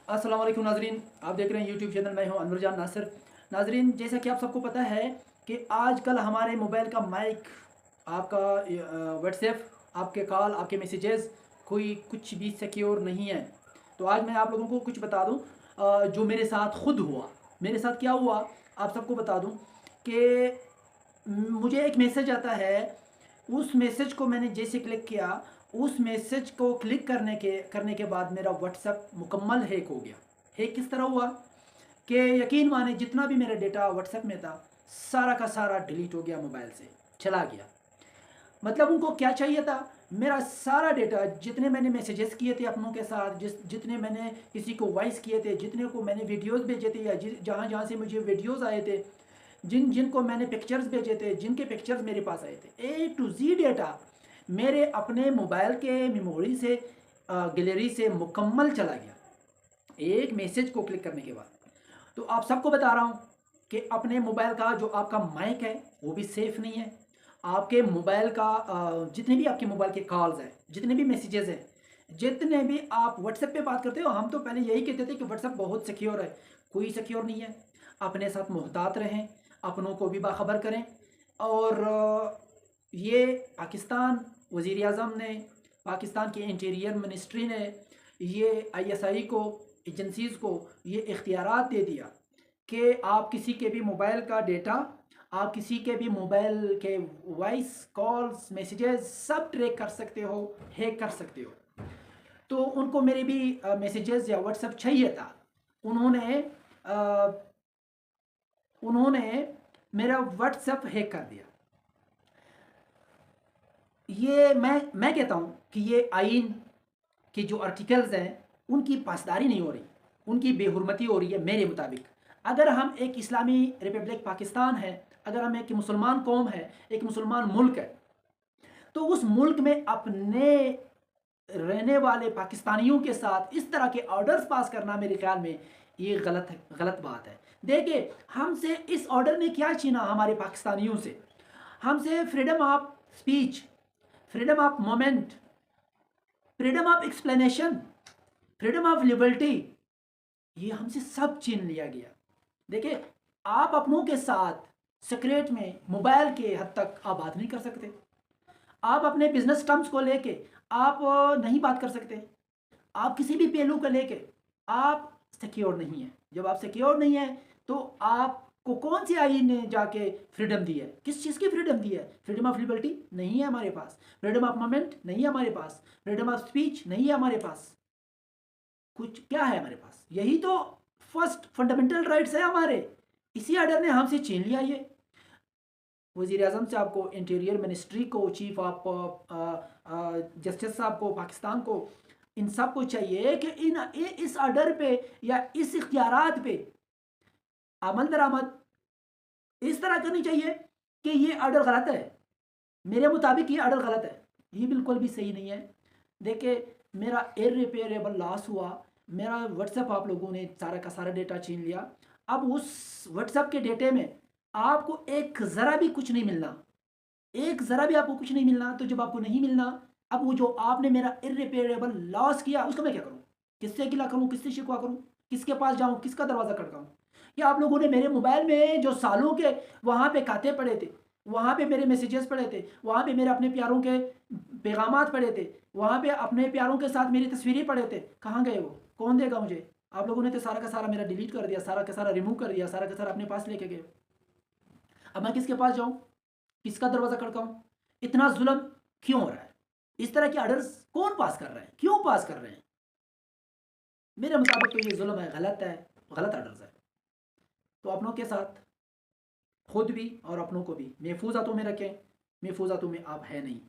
अस्सलाम वालेकुम नाजरीन, आप देख रहे हैं यूट्यूब चैनल। मैं हूं अनवर जान नासिर। नाजरीन, जैसा कि आप सबको पता है कि आजकल हमारे मोबाइल का माइक, आपका व्हाट्सएप, आपके कॉल, आपके मैसेजेस कोई कुछ भी सिक्योर नहीं है। तो आज मैं आप लोगों को कुछ बता दूं जो मेरे साथ खुद हुआ। मेरे साथ क्या हुआ आप सबको बता दूं कि मुझे एक मैसेज आता है। उस मैसेज को मैंने जैसे क्लिक किया, उस मैसेज को क्लिक करने के बाद मेरा व्हाट्सएप मुकम्मल हैक हो गया। हैक किस तरह हुआ कि यकीन माने जितना भी मेरा डेटा व्हाट्सएप में था, सारा का सारा डिलीट हो गया, मोबाइल से चला गया। मतलब उनको क्या चाहिए था, मेरा सारा डेटा, जितने मैंने मैसेजेस किए थे अपनों के साथ, जितने मैंने किसी को वॉइस किए थे, जितने को मैंने वीडियोस भेजे थे, या जहाँ जहाँ से मुझे वीडियोस आए थे, जिनको मैंने पिक्चर्स भेजे थे, जिनके पिक्चर्स मेरे पास आए थे, ए टू जी डेटा मेरे अपने मोबाइल के मेमोरी से, गैलरी से मुकम्मल चला गया एक मैसेज को क्लिक करने के बाद। तो आप सबको बता रहा हूँ कि अपने मोबाइल का जो आपका माइक है वो भी सेफ़ नहीं है। आपके मोबाइल का जितने भी आपके मोबाइल के कॉल्स हैं, जितने भी मैसेजेस हैं, जितने भी आप व्हाट्सएप पे बात करते हो, हम तो पहले यही कहते थे कि व्हाट्सएप बहुत सिक्योर है। कोई सिक्योर नहीं है। अपने साथ मोहतात रहें, अपनों को भी बाखबर करें। और ये पाकिस्तान वज़ीर आज़म ने, पाकिस्तान की इंटीरियर मिनिस्ट्री ने, ये आईएसआई को, एजेंसीज़ को ये इख्तियारात दे दिया कि आप किसी के भी मोबाइल का डेटा, आप किसी के भी मोबाइल के वॉइस कॉल्स, मैसेजेस सब ट्रैक कर सकते हो, हैक कर सकते हो। तो उनको मेरे भी मैसेजेस या व्हाट्सएप चाहिए था। उन्होंने अ, उन्होंने मेरा व्हाट्सएप हैक कर दिया। ये मैं कहता हूँ कि ये आइन के जो आर्टिकल्स हैं उनकी पासदारी नहीं हो रही, उनकी बेहुरमती हो रही है मेरे मुताबिक। अगर हम एक इस्लामी रिपब्लिक पाकिस्तान है, अगर हम एक मुसलमान कौम है, एक मुसलमान मुल्क है, तो उस मुल्क में अपने रहने वाले पाकिस्तानियों के साथ इस तरह के ऑर्डर्स पास करना मेरे ख्याल में ये गलत है, गलत बात है। देखिए, हमसे इस ऑर्डर ने क्या छीना हमारे पाकिस्तानियों से? हमसे freedom of speech, freedom of moment, freedom of explanation, freedom of liberty, ये हमसे सब छीन लिया गया। देखिए, आप अपनों के साथ सीक्रेट में मोबाइल के हद तक आप बात नहीं कर सकते। आप अपने बिजनेस टर्म्स को लेके आप नहीं बात कर सकते। आप किसी भी पहलू को लेके आप सिक्योर नहीं है। जब आप सिक्योर नहीं है तो आपको कौन सी आईन ने जाके फ्रीडम दी है? किस चीज़ की फ्रीडम दी है? फ्रीडम ऑफ लिबर्टी नहीं है हमारे पास, फ्रीडम ऑफ मोमेंट नहीं है हमारे पास, फ्रीडम ऑफ स्पीच नहीं है हमारे पास। कुछ क्या है हमारे पास? यही तो फर्स्ट फंडामेंटल राइट्स है हमारे। इसी आर्डर ने हमसे छीन लिया ये। वजीर अजम साहब को, इंटीरियर मिनिस्ट्री को, चीफ ऑफ जस्टिस साहब को, पाकिस्तान को, इन सब को चाहिए कि इस आर्डर पे या इस इख्तियारात पे अमल दरामद इस तरह करनी चाहिए कि ये आर्डर गलत है। मेरे मुताबिक ये आर्डर गलत है, ये बिल्कुल भी सही नहीं है। देखिए, मेरा इररिपेयरेबल लॉस हुआ। मेरा व्हाट्सएप आप लोगों ने सारा का सारा डेटा छीन लिया। अब उस व्हाट्सएप के डेटे में आपको एक ज़रा भी कुछ नहीं मिलना, एक ज़रा भी आपको कुछ नहीं मिलना। तो जब आपको नहीं मिलना, अब वो जो आपने मेरा इररिपेयरेबल लॉस किया, उसका मैं क्या करूँ? किससे गिला करूँ? किससे शिकवा करूँ? किसके पास जाऊँ? किसका दरवाज़ा खटकाऊँ? या आप लोगों ने मेरे मोबाइल में जो सालों के वहाँ पे खाते पड़े थे, वहाँ पे मेरे मैसेजेस पड़े थे, वहाँ पे मेरे अपने प्यारों के पैगामात पड़े थे, वहाँ पे अपने प्यारों के साथ मेरी तस्वीरें पड़े थे, कहाँ गए वो? कौन देगा मुझे? आप लोगों ने तो सारा का सारा मेरा डिलीट कर दिया, सारा का सारा रिमूव कर दिया, सारा का सारा अपने पास लेके गए। अब मैं किसके पास जाऊँ? किसका दरवाज़ा खड़काऊँ? इतना जुल्म क्यों हो रहा है? इस तरह के ऑर्डर्स कौन पास कर रहे हैं? क्यों पास कर रहे हैं? मेरे मुताबिक तो ये जुल्म है, गलत है, गलत ऑर्डर्स है। तो अपनों के साथ खुद भी और अपनों को भी महफूज हाथों में रखें। महफूज हाथों में आप है नहीं।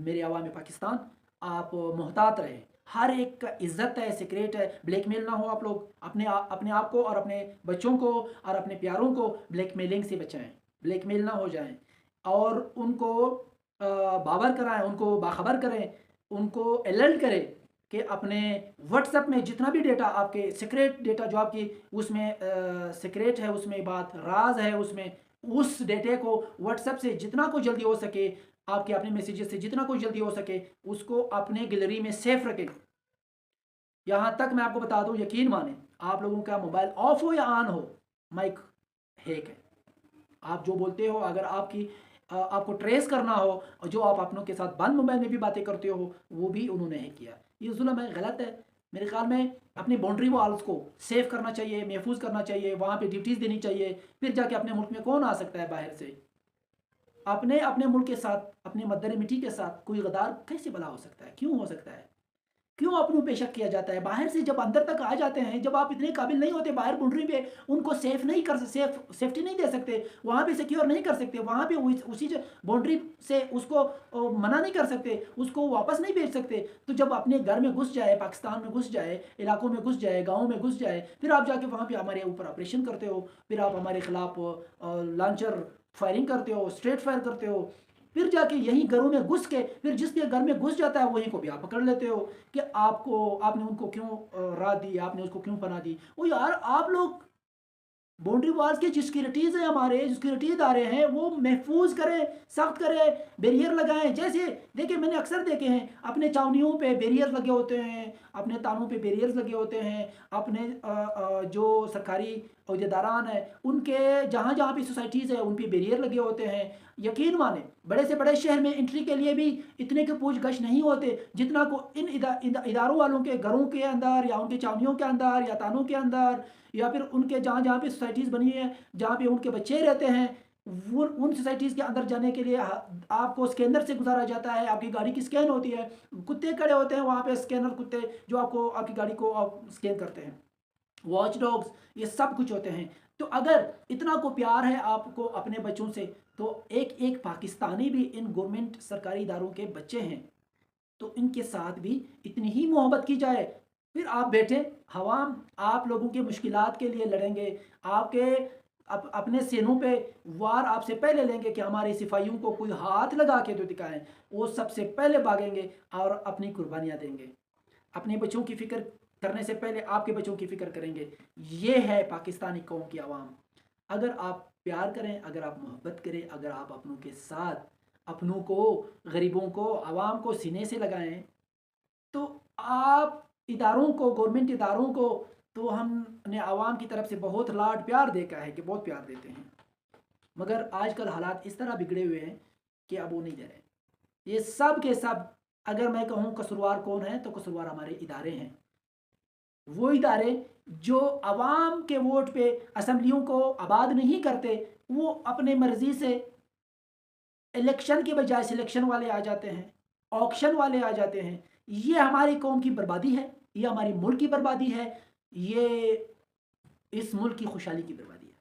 मेरे अवाम पाकिस्तान, आप मोहतात रहें। हर एक का इज्जत है, सीक्रेट है। ब्लैकमेल ना हो आप लोग। अपने आप को और अपने बच्चों को और अपने प्यारों को ब्लैकमेलिंग से बचाएं। ब्लैकमेल ना हो जाएं और उनको बावर कराएं, उनको बाखबर करें, उनको अलर्ट करें कि अपने व्हाट्सएप में जितना भी डेटा, आपके सीक्रेट डेटा जो आपकी उसमें सीक्रेट है, उसमें बात राज है, उसमें उस डेटे को व्हाट्सएप से जितना को जल्दी हो सके, आपके अपने मैसेजेस से जितना कुछ जल्दी हो सके, उसको अपने गैलरी में सेफ रखें। यहाँ तक मैं आपको बता दूँ, यकीन माने, आप लोगों का मोबाइल ऑफ हो या ऑन हो, माइक हैक है। आप जो बोलते हो, अगर आपको ट्रेस करना हो, और जो आप अपनों के साथ बंद मोबाइल में भी बातें करते हो, वो भी उन्होंने हैक किया। ये जुल्म है, गलत है। मेरे ख्याल में अपनी बाउंड्री वॉल्स को सेव करना चाहिए, महफूज करना चाहिए, वहाँ पे ड्यूटीज़ देनी चाहिए। फिर जाके अपने मुल्क में कौन आ सकता है बाहर से? अपने अपने मुल्क के साथ, अपने मद्दर मिट्टी के साथ कोई गद्दार कैसे भला हो सकता है? क्यों हो सकता है? क्यों अपनों पे शक किया जाता है? बाहर से जब अंदर तक आ जाते हैं, जब आप इतने काबिल नहीं होते बाहर बाउंड्री पे उनको सेफ्टी नहीं दे सकते, वहाँ पे सिक्योर नहीं कर सकते, वहाँ पे उसी बाउंड्री से उसको मना नहीं कर सकते, उसको वापस नहीं भेज सकते, तो जब अपने घर में घुस जाए, पाकिस्तान में घुस जाए, इलाकों में घुस जाए, गाँव में घुस जाए, फिर आप जाके वहाँ पे हमारे ऊपर ऑपरेशन करते हो, फिर आप हमारे खिलाफ लॉन्चर फायरिंग करते हो, स्ट्रेट फायर करते हो, फिर जाके यही घरों में घुस के फिर जिसके घर में घुस जाता है वहीं को भी आप पकड़ लेते हो कि आपने उनको क्यों राह दी, आपने उसको क्यों पनाह दी। वो यार, आप लोग बाउंड्री वॉल्स की जो सिक्योरिटीज़ हैं, हमारे जो सिक्योरिटी इदारे हैं, वो महफूज करें, सख्त करें, बैरियर लगाएं। जैसे देखिए, मैंने अक्सर देखे हैं अपने छावनियों पे बैरियर लगे होते हैं, अपने तानों पे बैरियर्स लगे होते हैं, अपने जो सरकारी अहदेदारान हैं उनके जहाँ जहाँ पे सोसाइटीज़ है उन पे बैरियर लगे होते हैं। यकीन माने, बड़े से बड़े शहर में एंट्री के लिए भी इतने के पूछ गछ नहीं होते जितना को इन इदारों वालों के घरों के अंदर, या उनके छावनियों के अंदर, या तानों के अंदर, या फिर उनके जहाँ जहाँ पे सोसाइटीज़ बनी है, जहाँ पे उनके बच्चे रहते हैं, वो उन सोसाइटीज़ के अंदर जाने के लिए आपको स्कैनर से गुजारा जाता है। आपकी गाड़ी की स्कैन होती है, कुत्ते खड़े होते हैं वहाँ पे, स्कैनर कुत्ते जो आपको आपकी गाड़ी को आप स्कैन करते हैं, वॉच डॉग्स, ये सब कुछ होते हैं। तो अगर इतना को प्यार है आपको अपने बच्चों से, तो एक एक पाकिस्तानी भी इन गवर्नमेंट सरकारी इदारों के बच्चे हैं, तो इनके साथ भी इतनी ही मोहब्बत की जाए। फिर आप बैठे हवाम आप लोगों की मुश्किलात के लिए लड़ेंगे, आपके अपने सीनों पे वार आपसे पहले लेंगे कि हमारे सिपाहियों को कोई हाथ लगा के तो दिखाएं, वो सबसे पहले भागेंगे और अपनी कुर्बानियाँ देंगे। अपने बच्चों की फ़िक्र करने से पहले आपके बच्चों की फ़िक्र करेंगे। ये है पाकिस्तानी कौम की आवाम। अगर आप प्यार करें, अगर आप मोहब्बत करें, अगर आप अपनों के साथ अपनों को, गरीबों को, आवाम को सीने से लगाएं, तो आप इदारों को, गवर्नमेंट इदारों को, तो हमने आवाम की तरफ से बहुत लाड प्यार देखा है कि बहुत प्यार देते हैं। मगर आजकल हालात इस तरह बिगड़े हुए हैं कि अब वो नहीं दे रहे। ये सब के सब, अगर मैं कहूँ कसूरवार कौन है, तो कसूरवार हमारे इदारे हैं। वो इदारे जो आवाम के वोट पे असम्बलियों को आबाद नहीं करते, वो अपने मर्जी से इलेक्शन के बजाय सिलेक्शन वाले आ जाते हैं, ऑक्शन वाले आ जाते हैं। ये हमारी कौम की बर्बादी है, ये हमारी मुल्क की बर्बादी है, ये इस मुल्क की खुशहाली की बर्बादी है।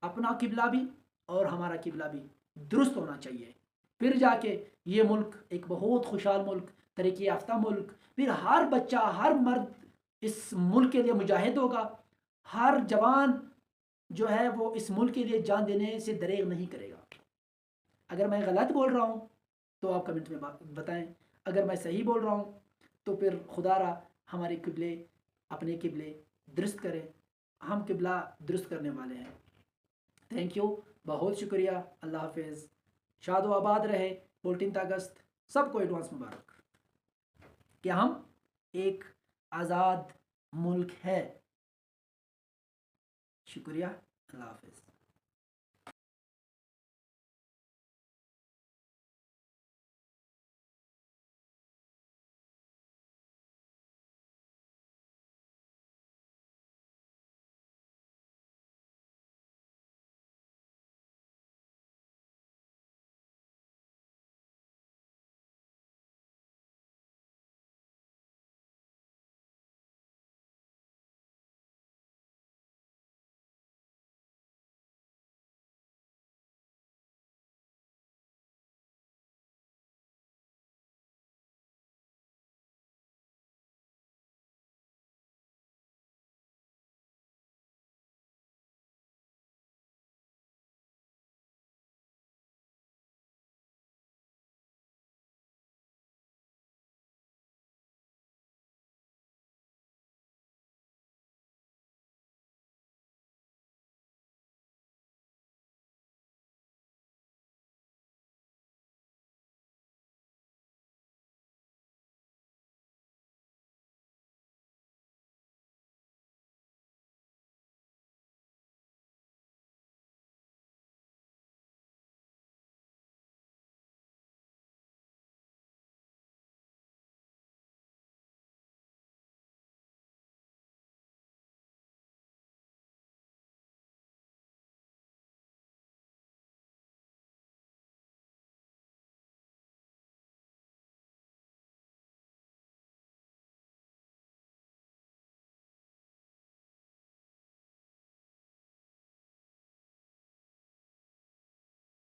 अपना किबला भी और हमारा किबला भी दुरुस्त होना चाहिए, फिर जाके ये मुल्क एक बहुत खुशहाल मुल्क, तरक्की याफ्ता मुल्क, फिर हर बच्चा, हर मर्द इस मुल्क के लिए मुजाहिद होगा, हर जवान जो है वो इस मुल्क के लिए जान देने से दरेग नहीं करेगा। अगर मैं गलत बोल रहा हूँ तो आप कमेंट में बताएं, अगर मैं सही बोल रहा हूँ तो फिर खुदारा हमारे किबले, अपने किबले दुरुस्त करें। हम किबला दुरुस्त करने वाले हैं। थैंक यू, बहुत शुक्रिया। अल्लाह हाफिज़। शाद आबाद रहे। 14 अगस्त सबको एडवांस मुबारक कि हम एक आज़ाद मुल्क है। शुक्रिया। अल्लाह हाफिज़।